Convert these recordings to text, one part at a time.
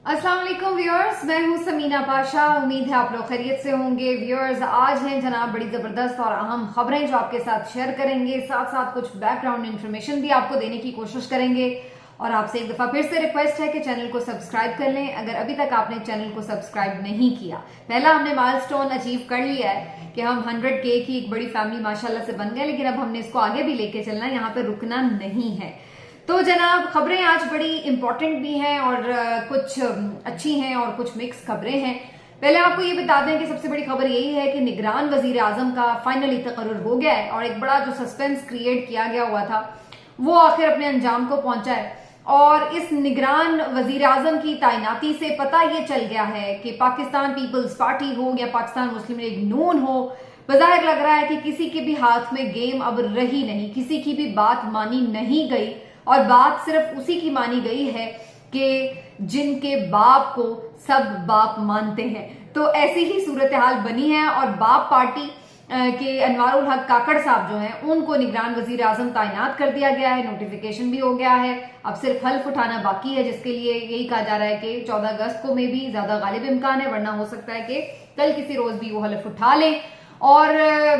अस्सलाम वालेकुम व्यूअर्स, मैं हूं समीना पाशा। उम्मीद है आप लोग खैरियत से होंगे। व्यूअर्स, आज हैं जनाब बड़ी जबरदस्त और अहम खबरें जो आपके साथ शेयर करेंगे, साथ साथ कुछ बैकग्राउंड इन्फॉर्मेशन भी आपको देने की कोशिश करेंगे। और आपसे एक दफा फिर से रिक्वेस्ट है कि चैनल को सब्सक्राइब कर लें अगर अभी तक आपने चैनल को सब्सक्राइब नहीं किया। पहला हमने माइलस्टोन अचीव कर लिया है कि हम 100K की एक बड़ी फैमिली माशाल्लाह से बन गए, लेकिन अब हमने इसको आगे भी लेके चलना है, यहाँ पे रुकना नहीं है। तो जनाब खबरें आज बड़ी इंपॉर्टेंट भी हैं और कुछ अच्छी हैं और कुछ मिक्स खबरें हैं। पहले आपको ये बता दें कि सबसे बड़ी खबर यही है कि निगरान वजीर आजम का फाइनली तकर्रुर हो गया है और एक बड़ा जो सस्पेंस क्रिएट किया गया हुआ था वो आखिर अपने अंजाम को पहुंचा है। और इस निगरान वजीर आजम की तैनाती से पता ये चल गया है कि पाकिस्तान पीपल्स पार्टी हो या पाकिस्तान मुस्लिम लीग नून हो, बज़ाहिर लग रहा है कि किसी के भी हाथ में गेम अब रही नहीं, किसी की भी बात मानी नहीं गई। और बात सिर्फ उसी की मानी गई है कि जिनके बाप को सब बाप मानते हैं। तो ऐसी ही सूरत हाल बनी है और बाप पार्टी के अनवारुल हक काकड़ साहब जो हैं उनको निगरान वजीर आजम तैनात कर दिया गया है। नोटिफिकेशन भी हो गया है, अब सिर्फ हल्फ उठाना बाकी है, जिसके लिए यही कहा जा रहा है कि 14 अगस्त को में भी ज्यादा गालिब इम्कान है, वरना हो सकता है कि कल किसी रोज भी वो हल्फ उठा लें और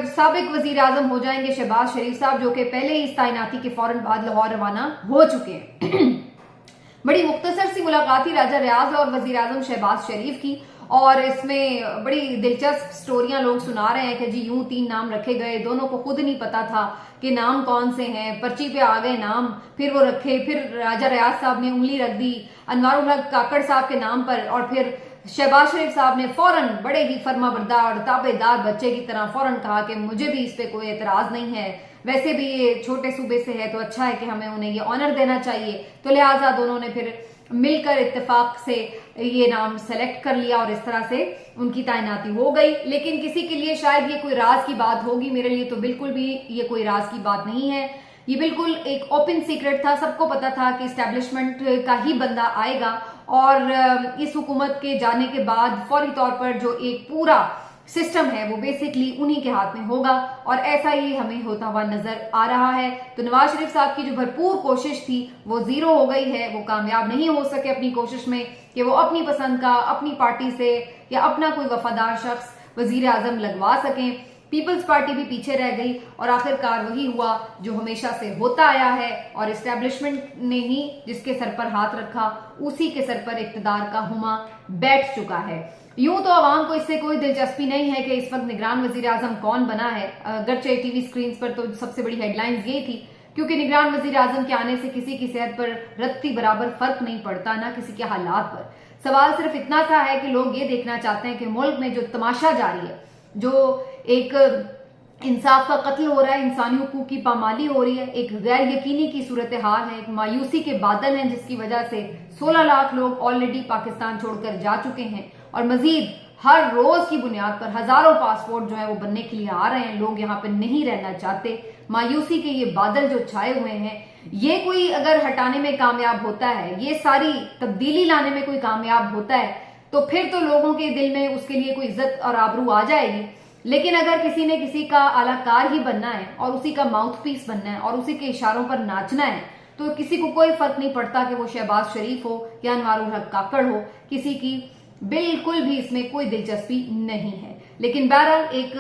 साबिक वजीर आजम हो जाएंगे शहबाज शरीफ साहब, जो कि पहले ही इस तैनाती के फौरन बाद लाहौर रवाना हो चुके हैं। बड़ी मुख्तसर सी मुलाकात थी राजा रियाज और वजीर आजम शहबाज शरीफ की, और इसमें बड़ी दिलचस्प स्टोरियां लोग सुना रहे हैं कि जी यूं 3 नाम रखे गए, दोनों को खुद नहीं पता था कि नाम कौन से हैं, पर्ची पे आ गए नाम, फिर वो रखे, फिर राजा रियाज साहब ने उंगली रख दी अनवारुल हक काकड़ साहब के नाम पर और फिर शहबाज शरीफ साहब ने फौरन बड़े ही फर्माबरदार और ताबेदार बच्चे की तरह फौरन कहा कि मुझे भी इस पे कोई एतराज नहीं है, वैसे भी ये छोटे सूबे से है तो अच्छा है कि हमें उन्हें ये ऑनर देना चाहिए। तो लिहाजा दोनों ने फिर मिलकर इत्तेफाक से ये नाम सेलेक्ट कर लिया और इस तरह से उनकी तैनाती हो गई। लेकिन किसी के लिए शायद ये कोई राज की बात होगी, मेरे लिए तो बिल्कुल भी ये कोई राज की बात नहीं है। ये बिल्कुल एक ओपन सीक्रेट था, सबको पता था कि एस्टेब्लिशमेंट का ही बंदा आएगा और इस हुकूमत के जाने के बाद फौरी तौर पर जो एक पूरा सिस्टम है वो बेसिकली उन्हीं के हाथ में होगा और ऐसा ही हमें होता हुआ नजर आ रहा है। तो नवाज शरीफ साहब की जो भरपूर कोशिश थी वो जीरो हो गई है, वो कामयाब नहीं हो सके अपनी कोशिश में कि वो अपनी पसंद का अपनी पार्टी से या अपना कोई वफादार शख्स वजीर आजम लगवा सकें। पीपल्स पार्टी भी पीछे रह गई और आखिरकार वही हुआ जो हमेशा से होता आया है और एस्टेब्लिशमेंट ने ही जिसके सर पर हाथ रखा उसी के सर पर इक्तदार का हुमा बैठ चुका है। यूं तो आवाम को इससे कोई दिलचस्पी नहीं है कि इस वक्त निगरान वजीर आजम कौन बना है, अगरचे टीवी स्क्रीन पर तो सबसे बड़ी हेडलाइंस ये थी, क्योंकि निगरान वजीर आजम के आने से किसी की सेहत पर रत्ती बराबर फर्क नहीं पड़ता, ना किसी के हालात पर। सवाल सिर्फ इतना सा है कि लोग ये देखना चाहते हैं कि मुल्क में जो तमाशा जारी है, जो एक इंसाफ का कत्ल हो रहा है, इंसानी हुकूक की पामाली हो रही है, एक गैर यकीनी की सूरत हाल है, एक मायूसी के बादल हैं जिसकी वजह से 16 लाख लोग ऑलरेडी पाकिस्तान छोड़कर जा चुके हैं और मजीद हर रोज की बुनियाद पर हजारों पासपोर्ट जो है वो बनने के लिए आ रहे हैं। लोग यहाँ पे नहीं रहना चाहते। मायूसी के ये बादल जो छाए हुए हैं, ये कोई अगर हटाने में कामयाब होता है, ये सारी तब्दीली लाने में कोई कामयाब होता है, तो फिर तो लोगों के दिल में उसके लिए कोई इज्जत और आबरू आ जाएगी। लेकिन अगर किसी ने किसी का आलाकार ही बनना है और उसी का माउथ पीस बनना है और उसी के इशारों पर नाचना है, तो किसी को कोई फर्क नहीं पड़ता कि वो शहबाज शरीफ हो या अनवारुल हक काकड़ हो, किसी की बिल्कुल भी इसमें कोई दिलचस्पी नहीं है। लेकिन बहरहाल एक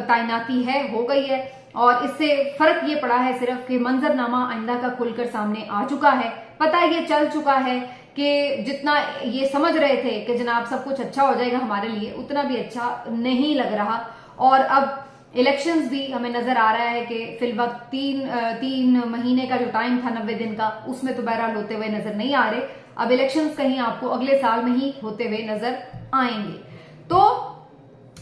तैनाती है, हो गई है और इससे फर्क ये पड़ा है सिर्फ कि मंजरनामा आइंदा का खुलकर सामने आ चुका है। पता ये चल चुका है कि जितना ये समझ रहे थे कि जनाब सब कुछ अच्छा हो जाएगा हमारे लिए, उतना भी अच्छा नहीं लग रहा। और अब इलेक्शंस भी हमें नजर आ रहा है कि फिलवक्त तीन महीने का जो टाइम था 90 दिन का, उसमें तो बहरहाल होते हुए नजर नहीं आ रहे। अब इलेक्शंस कहीं आपको अगले साल में ही होते हुए नजर आएंगे। तो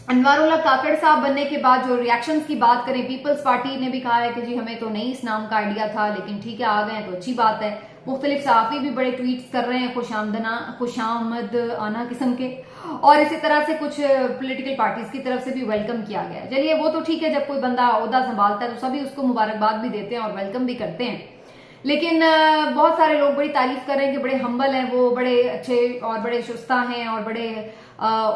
अनवारुल हक काकड़ साहब बनने के बाद जो रिएक्शंस की बात करें, पीपल्स पार्टी ने भी कहा है कि जी हमें तो नहीं इस नाम का आइडिया था, लेकिन ठीक है आ गए तो अच्छी बात है। मुख्तलिफ सहाफी भी बड़े ट्वीट्स कर रहे हैं खुशामद आना किस्म के, और इसी तरह से कुछ पॉलिटिकल पार्टीज की तरफ से भी वेलकम किया गया है। चलिए वो तो ठीक है, जब कोई बंदा ओहदा संभालता है तो सभी उसको मुबारकबाद भी देते हैं और वेलकम भी करते हैं। लेकिन बहुत सारे लोग बड़ी तारीफ कर रहे हैं कि बड़े हम्बल हैं वो, बड़े अच्छे और बड़े शुस्ता हैं और बड़े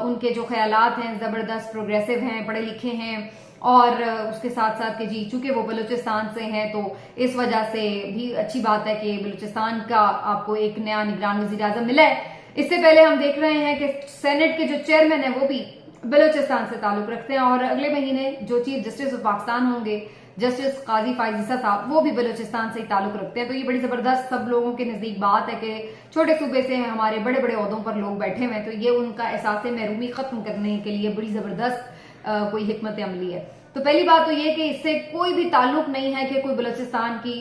उनके जो ख्यालात हैं जबरदस्त प्रोग्रेसिव हैं, पढ़े लिखे हैं और उसके साथ साथ के जी चूंकि वो बलूचिस्तान से हैं तो इस वजह से भी अच्छी बात है कि बलूचिस्तान का आपको एक नया निगरान वजीर आजम मिला है। इससे पहले हम देख रहे हैं कि सेनेट के जो चेयरमैन है वो भी बलूचिस्तान से ताल्लुक रखते हैं और अगले महीने जो चीफ जस्टिस ऑफ पाकिस्तान होंगे जस्टिस काजी फायजीसा साहब वो भी बलूचिस्तान से ही ताल्लुक रखते हैं। तो ये बड़ी जबरदस्त सब लोगों के नजदीक बात है कि छोटे सूबे से हमारे बड़े बड़े ओहदों पर लोग बैठे हुए हैं, तो ये उनका एहसास महरूमी खत्म करने के लिए बड़ी जबरदस्त कोई हिकमत अमली है। तो पहली बात तो ये कि इससे कोई भी ताल्लुक नहीं है कि कोई बलूचिस्तान की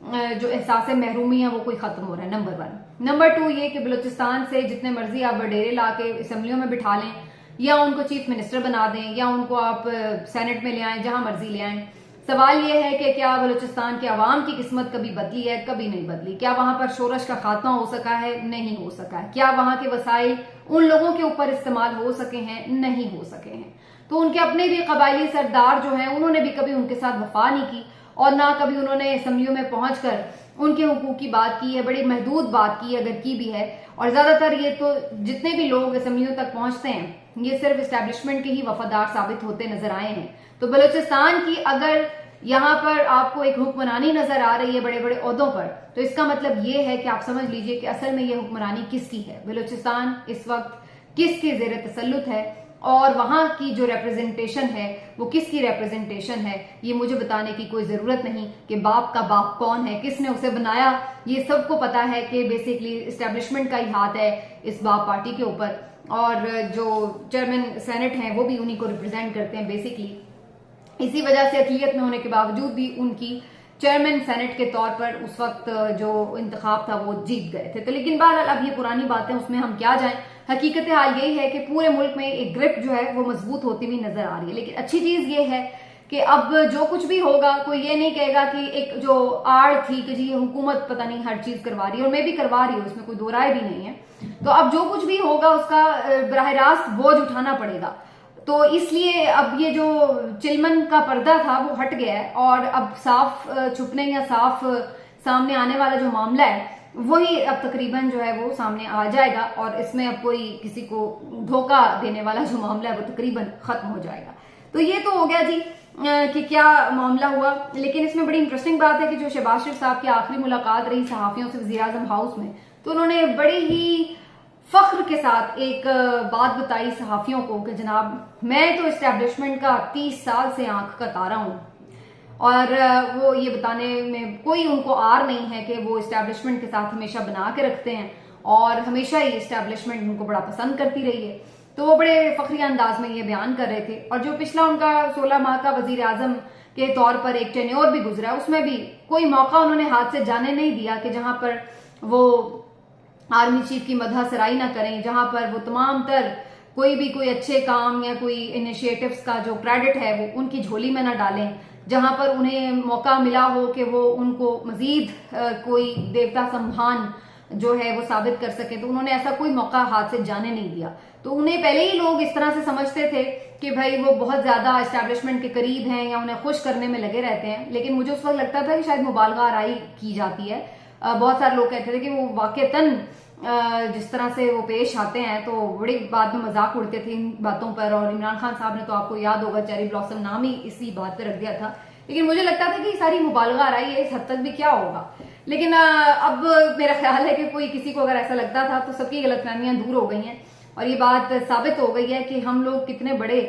जो एहसास महरूमी है वो कोई खत्म हो रहा है, नंबर 1। नंबर 2 ये कि बलूचिस्तान से जितने मर्जी आप वडेरे ला के असम्बलियों में बिठा लें या उनको चीफ मिनिस्टर बना दें या उनको आप सेनेट में ले आएं, जहां मर्जी ले आएं, सवाल यह है कि क्या बलूचिस्तान के अवाम की किस्मत कभी बदली है? कभी नहीं बदली। क्या वहां पर शोरश का खात्मा हो सका है? नहीं हो सका है। क्या वहां के वसाइल उन लोगों के ऊपर इस्तेमाल हो सके हैं? नहीं हो सके हैं। तो उनके अपने भी कबायली सरदार जो हैं उन्होंने भी कभी उनके साथ वफा नहीं की और ना कभी उन्होंने असम्बलियों में पहुंचकर उनके हुकूक की बात की है, बड़ी महदूद बात की अगर की भी है। और ज्यादातर ये तो जितने भी लोग असम्बलियों तक पहुंचते हैं ये सिर्फ एस्टेब्लिशमेंट के ही वफादार साबित होते नजर आए हैं। तो बलूचिस्तान की अगर यहाँ पर आपको एक हुक्मरानी नजर आ रही है बड़े बड़े ओहदों पर, तो इसका मतलब ये है कि आप समझ लीजिए कि असल में ये हुक्मरानी किसकी है। बलूचिस्तान इस वक्त किसके जेर तसल्लुत है और वहां की जो रिप्रेजेंटेशन है वो किसकी रिप्रेजेंटेशन है, ये मुझे बताने की कोई जरूरत नहीं कि बाप का बाप कौन है, किसने उसे बनाया। ये सबको पता है कि बेसिकली एस्टेब्लिशमेंट का ही हाथ है इस बाप पार्टी के ऊपर और जो चेयरमैन सेनेट हैं वो भी उन्हीं को रिप्रेजेंट करते हैं बेसिकली। इसी वजह से अक़लियत में होने के बावजूद भी उनकी चेयरमैन सेनेट के तौर पर उस वक्त जो इंतखाब था वो जीत गए थे। तो लेकिन बहरहाल अब ये पुरानी बातें, उसमें हम क्या जाएं। हकीकत हाल यही है कि पूरे मुल्क में एक ग्रिप जो है वो मजबूत होती हुई नजर आ रही है। लेकिन अच्छी चीज ये है कि अब जो कुछ भी होगा कोई ये नहीं कहेगा कि एक जो आड़ थी कि जी ये हुकूमत पता नहीं हर चीज करवा रही है, और मैं भी करवा रही हूँ, इसमें कोई दो राय भी नहीं है। तो अब जो कुछ भी होगा उसका बराह रास्त बोझ उठाना पड़ेगा। तो इसलिए अब ये जो चिलमन का पर्दा था वो हट गया है और अब साफ छुपने या साफ सामने आने वाला जो मामला है वही अब तकरीबन जो है वो सामने आ जाएगा और इसमें अब कोई किसी को धोखा देने वाला जो मामला है वो तकरीबन खत्म हो जाएगा। तो ये तो हो गया जी कि क्या मामला हुआ। लेकिन इसमें बड़ी इंटरेस्टिंग बात है कि जो शहबाज शरीफ साहब की आखिरी मुलाकात रही सहाफियों से वज़ीर आज़म हाउस में, तो उन्होंने बड़ी ही फख्र के साथ एक बात बताई सहाफियों को कि जनाब मैं तो एस्टेब्लिशमेंट का 30 साल से आंख का तारा हूं और वो ये बताने में कोई उनको आर नहीं है कि वो एस्टेब्लिशमेंट के साथ हमेशा बना के रखते हैं और हमेशा ही एस्टेब्लिशमेंट उनको बड़ा पसंद करती रही है। तो वो बड़े फखरिया अंदाज में ये बयान कर रहे थे। और जो पिछला उनका 16 माह का वजीर आजम के तौर पर एक टेन्योर भी गुजरा, उसमें भी कोई मौका उन्होंने हाथ से जाने नहीं दिया कि जहां पर वो आर्मी चीफ की मदह सराई ना करें, जहां पर वो तमाम तर कोई अच्छे काम या कोई इनिशिएटिव्स का जो क्रेडिट है वो उनकी झोली में ना डालें, जहां पर उन्हें मौका मिला हो कि वो उनको मजीद कोई देवता सम्मान जो है वो साबित कर सके, तो उन्होंने ऐसा कोई मौका हाथ से जाने नहीं दिया। तो उन्हें पहले ही लोग इस तरह से समझते थे कि भाई वो बहुत ज्यादा एस्टेब्लिशमेंट के करीब हैं या उन्हें खुश करने में लगे रहते हैं। लेकिन मुझे उस वक्त लगता था कि शायद मुबालगा आराई की जाती है। बहुत सारे लोग कहते थे कि वो वाकईतन जिस तरह से वो पेश आते हैं तो बड़ी बाद में मजाक उड़ते थे इन बातों पर। और इमरान खान साहब ने तो आपको याद होगा चेरी ब्लॉसम नाम ही इसी बात पे रख दिया था। लेकिन मुझे लगता था कि सारी मुबालगा आ रही है, इस हद तक भी क्या होगा। लेकिन अब मेरा ख्याल है कि कोई किसी को अगर ऐसा लगता था तो सबकी गलतफहमियां दूर हो गई हैं और ये बात साबित हो गई है कि हम लोग कितने बड़े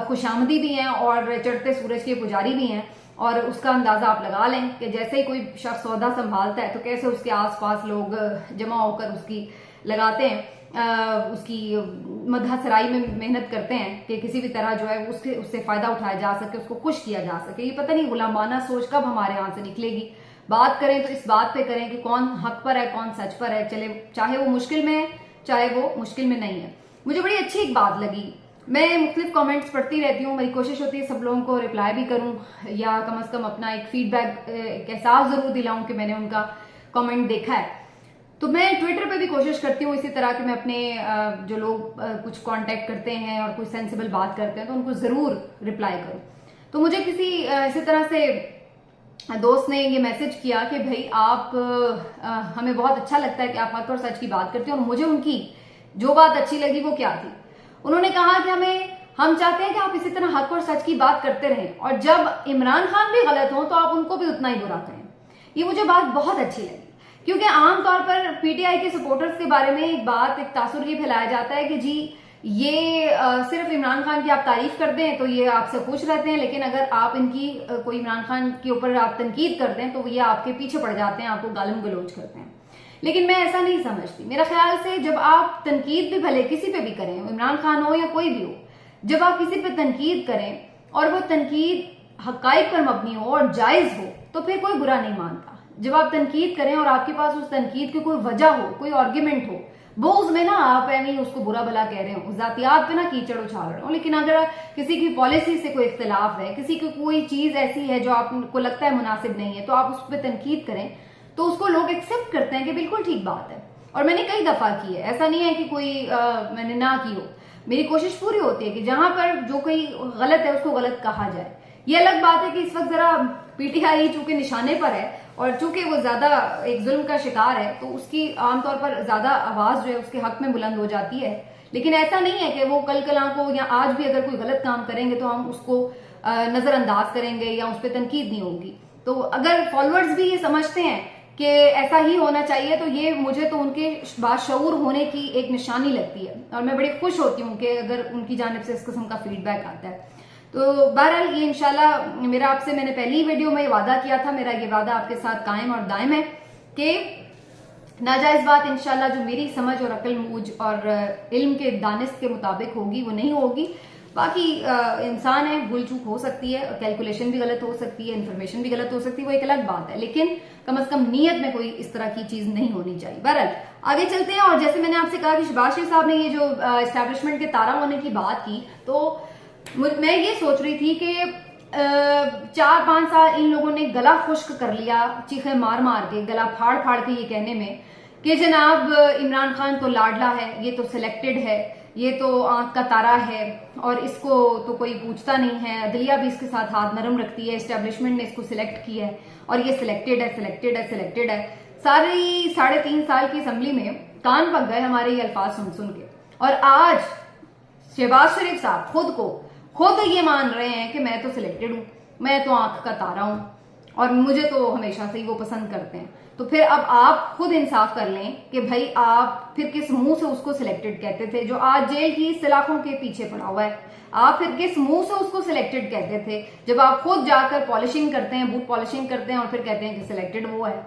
खुशामदी भी हैं और चढ़ते सूरज के पुजारी भी हैं। और उसका अंदाजा आप लगा लें कि जैसे ही कोई शख्स सौदा संभालता है तो कैसे उसके आसपास लोग जमा होकर उसकी लगाते हैं, उसकी मदह सराई में मेहनत करते हैं कि किसी भी तरह जो है उससे फायदा उठाया जा सके, उसको खुश किया जा सके। ये पता नहीं गुलामाना सोच कब हमारे यहाँ से निकलेगी। बात करें तो इस बात पे करें कि कौन हक पर है कौन सच पर है, चले चाहे वो मुश्किल में है चाहे वो मुश्किल में नहीं है। मुझे बड़ी अच्छी एक बात लगी, मैं मुख्तलिफ कमेंट्स पढ़ती रहती हूँ, मेरी कोशिश होती है सब लोगों को रिप्लाई भी करूँ या कम से कम अपना एक फीडबैक एक एहसास जरूर दिलाऊं कि मैंने उनका कमेंट देखा है। तो मैं ट्विटर पे भी कोशिश करती हूँ इसी तरह कि मैं अपने जो लोग कुछ कांटेक्ट करते हैं और कोई सेंसिबल बात करते हैं तो उनको जरूर रिप्लाई करूँ। तो मुझे किसी इसी तरह से दोस्त ने ये मैसेज किया कि भाई आप हमें बहुत अच्छा लगता है कि आप हक और सच की बात करते हैं। और मुझे उनकी जो बात अच्छी लगी वो क्या थी, उन्होंने कहा कि हम चाहते हैं कि आप इसी तरह हक और सच की बात करते रहें और जब इमरान खान भी गलत हो तो आप उनको भी उतना ही बुरा करें। ये मुझे बात बहुत अच्छी लगी क्योंकि आमतौर पर पीटीआई के सपोर्टर्स के बारे में एक बात, एक तासुर ये फैलाया जाता है कि जी ये सिर्फ इमरान खान की आप तारीफ करते हैं तो ये आपसे खुश रहते हैं, लेकिन अगर आप इनकी कोई इमरान खान के ऊपर आप तनकीद करते हैं तो ये आपके पीछे पड़ जाते हैं, आपको गालम गलोच करते हैं। लेकिन मैं ऐसा नहीं समझती। मेरा ख्याल से जब आप तनकीद भी भले किसी पे भी करें, इमरान खान हो या कोई भी हो, जब आप किसी पे तनकीद करें और वो तनकीद हकाइक पर मबनी हो और जायज हो तो फिर कोई बुरा नहीं मानता। जब आप तनकीद करें और आपके पास उस तनकीद की कोई वजह हो, कोई आर्ग्यूमेंट हो, वो उसमें ना आप नहीं उसको बुरा भला कह रहे हो, जातियात पे ना कीचड़ उछाल रहे हो। लेकिन अगर किसी की पॉलिसी से कोई इख्तिलाफ है, किसी की कोई चीज ऐसी है जो आपको लगता है मुनासिब नहीं है, तो आप उस पर तनकीद करें तो उसको लोग एक्सेप्ट करते हैं कि बिल्कुल ठीक बात है। और मैंने कई दफा की है, ऐसा नहीं है कि कोई मैंने ना की हो। मेरी कोशिश पूरी होती है कि जहां पर जो कोई गलत है उसको गलत कहा जाए। ये अलग बात है कि इस वक्त जरा पीटीआई चूंकि निशाने पर है और चूंकि वो ज्यादा एक जुल्म का शिकार है तो उसकी आमतौर पर ज्यादा आवाज जो है उसके हक में बुलंद हो जाती है। लेकिन ऐसा नहीं है कि वो कल कला को या आज भी अगर कोई गलत काम करेंगे तो हम उसको नजरअंदाज करेंगे या उस पर तनकीद नहीं होगी। तो अगर फॉलोअर्स भी ये समझते हैं कि ऐसा ही होना चाहिए तो ये मुझे तो उनके बाशऊर होने की एक निशानी लगती है और मैं बड़ी खुश होती हूँ कि अगर उनकी जानिब से इस किस्म का फीडबैक आता है। तो बहरहाल ये इंशाल्लाह मेरा आपसे, मैंने पहली वीडियो में वादा किया था, मेरा ये वादा आपके साथ कायम और दायम है कि नाजायज बात इंशाल्लाह जो मेरी समझ और अकल मूझ और इल्म के दानिश के मुताबिक होगी वो नहीं होगी। बाकी इंसान है, भूल चूक हो सकती है, कैलकुलेशन भी गलत हो सकती है, इन्फॉर्मेशन भी गलत हो सकती है, वो एक अलग बात है, लेकिन कम से कम नीयत में कोई इस तरह की चीज नहीं होनी चाहिए। बहरहाल आगे चलते हैं। और जैसे मैंने आपसे कहा कि शहबाज शरीफ साहब ने ये जो एस्टैब्लिशमेंट के तारा होने की बात की, तो मैं ये सोच रही थी कि 4-5 साल इन लोगों ने गला खुश्क कर लिया, चीखे मार मार के, गला फाड़ फाड़ के ये कहने में कि जनाब इमरान खान तो लाडला है, ये तो सिलेक्टेड है, ये तो आंख का तारा है और इसको तो कोई पूछता नहीं है, अदलिया भी इसके साथ हाथ नरम रखती है, एस्टेब्लिशमेंट ने इसको सिलेक्ट किया है और ये सिलेक्टेड है, सिलेक्टेड है, सिलेक्टेड है। सारी 3.5 साल की असम्बली में कान पक गए हमारे ये अल्फाज सुन सुन के। और आज शहबाज शरीफ साहब खुद ये मान रहे हैं कि मैं तो सिलेक्टेड हूं, मैं तो आंख का तारा हूं और मुझे तो हमेशा से ही वो पसंद करते हैं। तो फिर अब आप खुद इंसाफ कर लें कि भाई आप फिर किस मुंह से उसको सिलेक्टेड कहते थे जो आज जेल की सलाखों के पीछे पड़ा हुआ है? आप फिर किस मुंह से उसको सिलेक्टेड कहते थे जब आप खुद जाकर पॉलिशिंग करते हैं, बूट पॉलिशिंग करते हैं और फिर कहते हैं कि सिलेक्टेड वो है?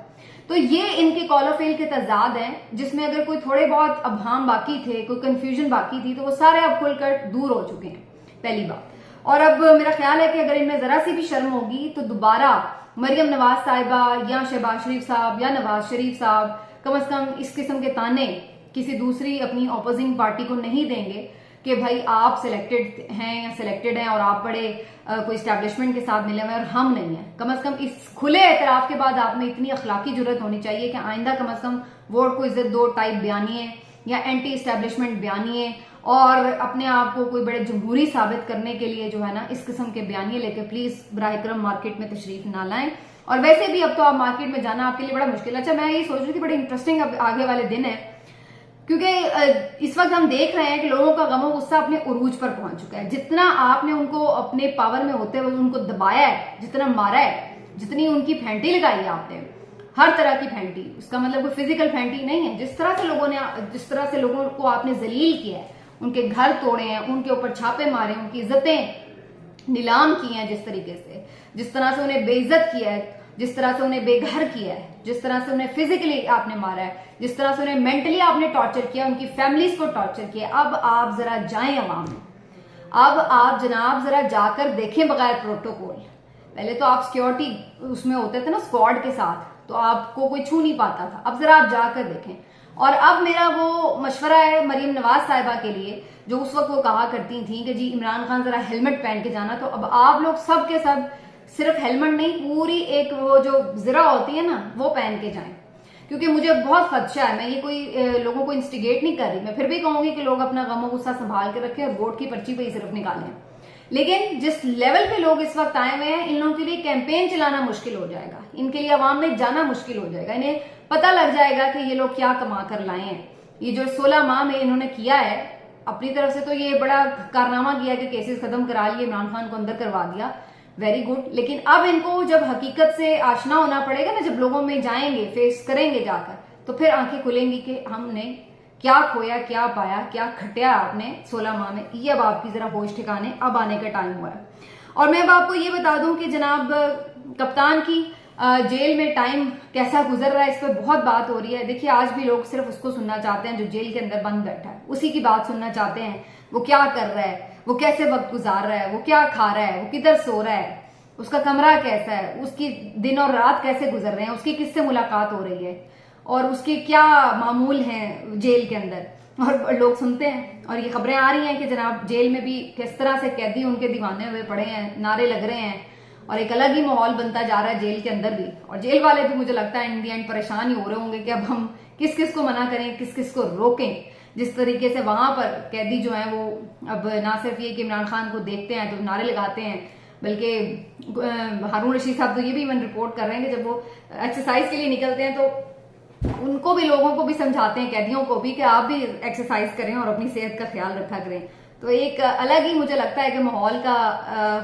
तो ये इनके कॉल ऑफ फेल के तजाद हैं जिसमें अगर कोई थोड़े बहुत अबहाम बाकी थे, कोई कंफ्यूजन बाकी थी, तो वो सारे अब खुलकर दूर हो चुके हैं, पहली बात। और अब मेरा ख्याल है कि अगर इनमें जरा सी भी शर्म होगी तो दोबारा मरियम नवाज साहिबा या शहबाज शरीफ साहब या नवाज शरीफ साहब कम से कम इस किस्म के ताने किसी दूसरी अपनी ऑपोजिंग पार्टी को नहीं देंगे कि भाई आप सिलेक्टेड हैं या सिलेक्टेड हैं और आप बड़े कोई स्टैब्लिशमेंट के साथ मिले हुए हैं और हम नहीं हैं। कम से कम इस खुले एतराफ के बाद आप में इतनी अखलाकी जरूरत होनी चाहिए कि आइंदा कम से कम वोट को इज्जत दो टाइप बयानिए या एंटी स्टैब्लिशमेंट बयानिए और अपने आप को कोई बड़े जमहूरी साबित करने के लिए जो है ना इस किस्म के बयानिए लेके प्लीज बराह करम मार्केट में तशरीफ ना लाएं। और वैसे भी अब तो आप मार्केट में जाना आपके लिए बड़ा मुश्किल है। अच्छा, मैं ये सोच रही थी बड़े इंटरेस्टिंग अब आगे वाले दिन है, क्योंकि इस वक्त हम देख रहे हैं कि लोगों का गमो गुस्सा अपने उरूज पर पहुंच चुका है। जितना आपने उनको अपने पावर में होते हुए उनको दबाया है, जितना मारा है, जितनी उनकी फेंटी लगाई है आपने, हर तरह की फेंटी, उसका मतलब कोई फिजिकल फेंटी नहीं है, जिस तरह से लोगों को आपने जलील किया है, उनके घर तोड़े हैं, उनके ऊपर छापे मारे, उनकी इज्जतें नीलाम की हैं, जिस तरह से उन्हें बेइज्जत किया है, जिस तरह से उन्हें बेघर किया है, जिस तरह से उन्हें फिजिकली आपने मारा है, जिस तरह से उन्हें मेंटली आपने टॉर्चर किया, उनकी फैमिलीज को टॉर्चर किया। अब आप जरा जाएं अवाम में, अब आप जनाब जरा जाकर देखें बगैर प्रोटोकॉल। पहले तो आप सिक्योरिटी उसमें होते थे ना स्क्वाड के साथ, तो आपको कोई छू नहीं पाता था। अब जरा आप जाकर देखें। और अब मेरा वो मशवरा है मरियम नवाज साहिबा के लिए जो उस वक्त वो कहा करती थी कि जी इमरान खान जरा हेलमेट पहन के जाना, तो अब आप लोग सब के सब सिर्फ हेलमेट नहीं, पूरी एक वो जो जिरा होती है ना वो पहन के जाएं, क्योंकि मुझे बहुत खदशा है। मैं ये कोई लोगों को इंस्टिगेट नहीं कर रही, मैं फिर भी कहूंगी कि लोग अपना गमो गुस्सा संभाल के रखें और वोट की पर्ची पे ही सिर्फ निकालें। लेकिन जिस लेवल पे लोग इस वक्त आए हुए हैं, इन लोगों के लिए कैंपेन चलाना मुश्किल हो जाएगा, इनके लिए अवाम में जाना मुश्किल हो जाएगा। इन्हें पता लग जाएगा कि ये लोग क्या कमा कर लाए हैं। ये जो 16 माह में इन्होंने किया है अपनी तरफ से, तो ये बड़ा कारनामा किया कि केसेस खत्म करा लिए, इमरान खान को अंदर करवा दिया। Very good. लेकिन अब इनको जब हकीकत से आशना होना पड़ेगा ना, जब लोगों में जाएंगे, फेस करेंगे जाकर, तो फिर आंखें खुलेंगी कि हमने क्या खोया, क्या पाया, क्या खटिया आपने 16 माह में। ये अब आपकी जरा होश ठिकाने अब आने का टाइम हुआ है। और मैं अब आपको ये बता दूं कि जनाब कप्तान की जेल में टाइम कैसा गुजर रहा है, इस पर बहुत बात हो रही है। देखिए, आज भी लोग सिर्फ उसको सुनना चाहते हैं जो जेल के अंदर बंद बैठा है, उसी की बात सुनना चाहते हैं। वो क्या कर रहा है, वो कैसे वक्त गुजार रहा है, वो क्या खा रहा है, वो किधर सो रहा है, उसका कमरा कैसा है, उसकी दिन और रात कैसे गुजर रहे हैं, उसकी किससे मुलाकात हो रही है, और उसके क्या मामूल हैं जेल के अंदर। और लोग सुनते हैं, और ये खबरें आ रही हैं कि जनाब जेल में भी किस तरह से कैदी उनके दीवाने हुए पड़े हैं, नारे लग रहे हैं, और एक अलग ही माहौल बनता जा रहा है जेल के अंदर भी। और जेल वाले भी मुझे लगता है इन दी एंड परेशान ही हो रहे होंगे कि अब हम किस किस को मना करें, किस किस को रोकें। जिस तरीके से वहां पर कैदी जो है वो अब ना सिर्फ ये कि इमरान खान को देखते हैं तो नारे लगाते हैं, बल्कि हारून रशीद साहब तो ये भी इवन रिपोर्ट कर रहे हैं कि जब वो एक्सरसाइज के लिए निकलते हैं तो उनको भी, लोगों को भी समझाते हैं, कैदियों को भी, कि आप भी एक्सरसाइज करें और अपनी सेहत का ख्याल रखा करें। तो एक अलग ही मुझे लगता है कि माहौल का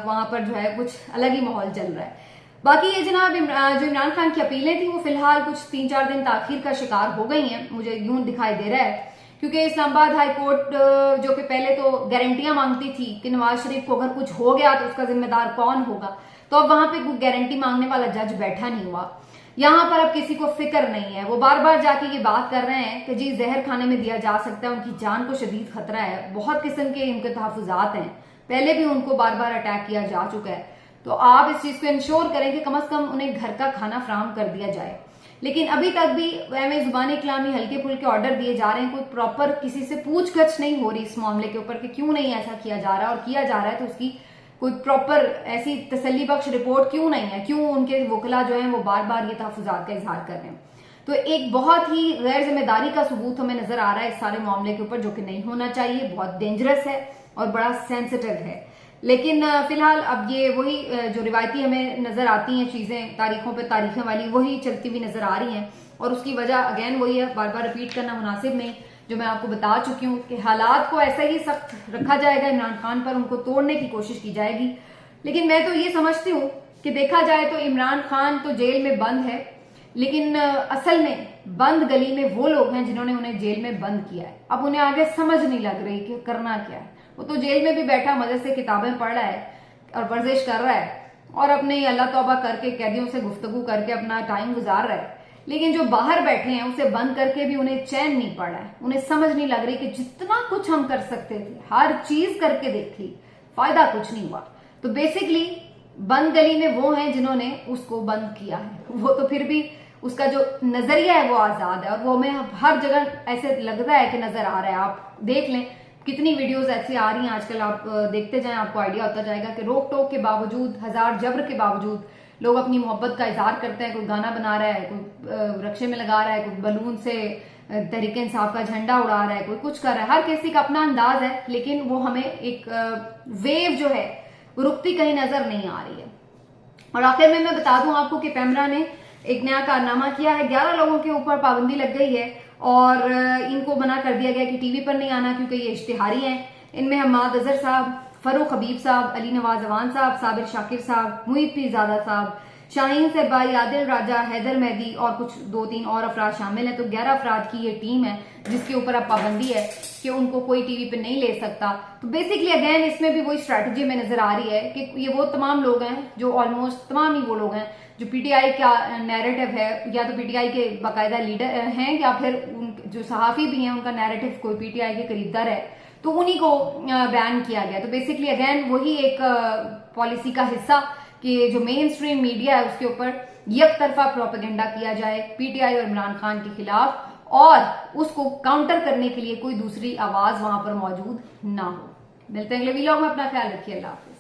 वहां पर जो है कुछ अलग ही माहौल चल रहा है। बाकी ये जनाब जो इमरान खान की अपीलें थी वो फिलहाल कुछ 3-4 दिन ताखीर का शिकार हो गई हैं, मुझे यूं दिखाई दे रहा है, क्योंकि इस्लामाबाद हाई कोर्ट जो कि पहले तो गारंटियां मांगती थी कि नवाज शरीफ को अगर कुछ हो गया तो उसका जिम्मेदार कौन होगा, तो अब वहां पे कोई गारंटी मांगने वाला जज बैठा नहीं हुआ। यहाँ पर अब किसी को फिक्र नहीं है, वो बार बार जाके ये बात कर रहे हैं कि जी जहर खाने में दिया जा सकता है, उनकी जान को शदीद खतरा है, बहुत किस्म के इनके तहफुजात हैं, पहले भी उनको बार बार अटैक किया जा चुका है। तो आप इस चीज को इंश्योर करें कि कम से कम उन्हें घर का खाना फराहम कर दिया जाए। लेकिन अभी तक भी एम जुबानी कलामी हल्के फुल्के ऑर्डर दिए जा रहे हैं, कोई प्रॉपर किसी से पूछगछ नहीं हो रही इस मामले के ऊपर कि क्यों नहीं ऐसा किया जा रहा है, और किया जा रहा है तो उसकी कोई प्रॉपर ऐसी तसल्ली बख्श रिपोर्ट क्यों नहीं है, क्यों उनके वकला जो हैं वो बार बार ये तहफुजात का इजहार कर रहे हैं। तो एक बहुत ही गैर जिम्मेदारी का सबूत हमें नजर आ रहा है इस सारे मामले के ऊपर, जो कि नहीं होना चाहिए, बहुत डेंजरस है और बड़ा सेंसिटिव है। लेकिन फिलहाल अब ये वही जो रिवायती हमें नजर आती हैं चीजें, तारीखों पे तारीखें वाली, वही चलती हुई नजर आ रही हैं, और उसकी वजह अगेन वही है, बार बार रिपीट करना मुनासिब नहीं, जो मैं आपको बता चुकी हूँ कि हालात को ऐसा ही सख्त रखा जाएगा इमरान खान पर, उनको तोड़ने की कोशिश की जाएगी। लेकिन मैं तो ये समझती हूँ कि देखा जाए तो इमरान खान तो जेल में बंद है, लेकिन असल में बंद गली में वो लोग हैं जिन्होंने उन्हें जेल में बंद किया है। अब उन्हें आगे समझ नहीं लग रही कि करना क्या है। वो तो जेल में भी बैठा मजे से किताबें पढ़ रहा है और वर्जिश कर रहा है और अपने अल्लाह तौबा करके कैदियों से गुफ्तगू करके अपना टाइम गुजार रहा है। लेकिन जो बाहर बैठे हैं उसे बंद करके भी उन्हें चैन नहीं पड़ रहा है, उन्हें समझ नहीं लग रही कि जितना कुछ हम कर सकते थे, हर चीज करके देख ली, फायदा कुछ नहीं हुआ। तो बेसिकली बंद गली में वो हैं जिन्होंने उसको बंद किया है, वो तो फिर भी उसका जो नजरिया है वो आजाद है, और वो हमें हर जगह ऐसे लगता है कि नजर आ रहा है। आप देख लें कितनी वीडियोस ऐसी आ रही हैं आजकल, आप देखते जाएं, आपको आइडिया होता जाएगा कि रोक टोक के बावजूद, हजार जबर के बावजूद लोग अपनी मोहब्बत का इजहार करते हैं। कोई गाना बना रहा है, कोई रक्शे में लगा रहा है, कोई बलून से तहरीक इंसाफ का झंडा उड़ा रहा है, कोई कुछ कर रहा है, हर किसी का अपना अंदाज है। लेकिन वो हमें एक वेव जो है रुकती कहीं नजर नहीं आ रही है। और आखिर में मैं बता दूं आपको कि पैमरा ने एक नया कारनामा किया है, 11 लोगों के ऊपर पाबंदी लग गई है और इनको मना कर दिया गया कि टीवी पर नहीं आना, क्योंकि ये इश्तिहारी हैं। इनमें हम्माद अजहर साहब, फरूख हबीब साहब, अली नवाज अवान साहब, साबिर शाकिर साहब, मुईद पीरजादा साहब, शाहीन सहबाई, आदिल राजा, हैदर मेहदी और कुछ 2-3 और अफराद शामिल हैं। तो 11 अफराद की ये टीम है जिसके ऊपर अब पाबंदी है कि उनको कोई टीवी पे नहीं ले सकता। तो बेसिकली अगेन इसमें भी वही स्ट्रैटेजी में नजर आ रही है कि ये वो तमाम लोग हैं, जो ऑलमोस्ट तमाम ही वो लोग हैं जो पीटीआई का नैरेटिव है, या तो पीटीआई के बाकायदा लीडर हैं या फिर जो सहाफी भी हैं उनका नैरेटिव कोई पीटीआई के करीबदार है, तो उन्हीं को बैन किया गया। तो बेसिकली अगेन वही एक पॉलिसी का हिस्सा कि जो मेन स्ट्रीम मीडिया है उसके ऊपर एक तरफा प्रोपेगेंडा किया जाए पीटीआई और इमरान खान के खिलाफ, और उसको काउंटर करने के लिए कोई दूसरी आवाज वहां पर मौजूद ना हो। मिलते हैं अगले वीडियो में, अपना ख्याल रखिए, अल्लाह हाफिज़।